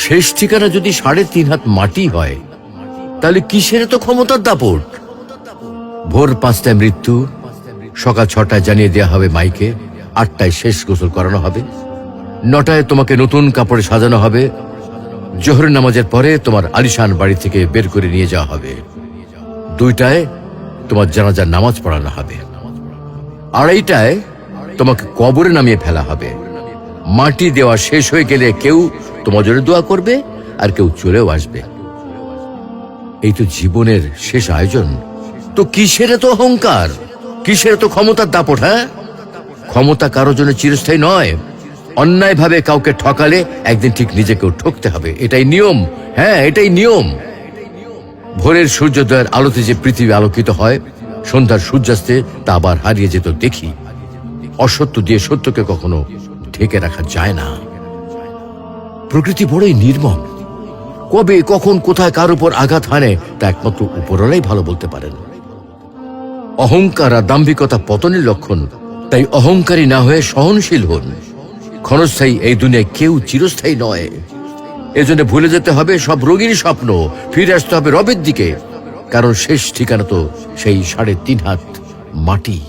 শেষ ঠিকানা যদি 3.5 হাত মাটি হয়, তাহলে কিসের তো ক্ষমতার দাপট? ভোর 5টায় মৃত্যু, সকাল 6টায় জানিয়ে দেওয়া হবে মাইকে, 8টায় শেষ গোসল করানো হবে, 9টায় তোমাকে নতুন কাপড়ে সাজানো হবে, জোহরের নামাজের পরে তোমার আলিশান বাড়ি থেকে বের করে নিয়ে যাওয়া হবে, 2টায় তোমার জানাজার নামাজ পড়ানো হবে, 2:30টায় তোমাকে কবরে নামিয়ে ফেলা হবে। মাটি দেওয়া শেষ হয়ে গেলে কেউ তোমার জন্য দোয়া করবে আর কেউ চলেও আসবে। এই তো জীবনের শেষ আয়োজন। তো কিসের তো অহংকার, কিসের তো ক্ষমতার দাপট? হ্যাঁ, ক্ষমতা কারোর জন্য চিরস্থায়ী নয়। অন্যায় ভাবে কাউকে ঠকালে একদিন ঠিক নিজেকেও ঠকতে হবে, এটাই নিয়ম। হ্যাঁ, এটাই নিয়ম। ভোরের সূর্যোদয়ের আলোতে যে পৃথিবী আলোকিত হয়, সন্ধ্যার সূর্যাস্তে তা আবার হারিয়ে যেত দেখি। অসত্য দিয়ে সত্যকে কখনো ঢেকে রাখা যায় না। প্রকৃতি বড়ই নির্মম। কবে কখন কোথায় কার উপর আঘাত হানে তা একমাত্র উপরওয়ালাই ভালো বলতে পারেন। অহংকার আর দাম্ভিকতা পতনের লক্ষণ, তাই অহংকারী না হয়ে সহনশীল হন। ক্ষণস্থায়ী এই দুনিয়ায় কেউ চিরস্থায়ী নয়। এজন্য ভুলে যেতে হবে সব রোগীর স্বপ্ন, ফিরে আসতে হবে রবের দিকে, কারণ শেষ ঠিকানা তো সেই 3.5 হাত মাটি।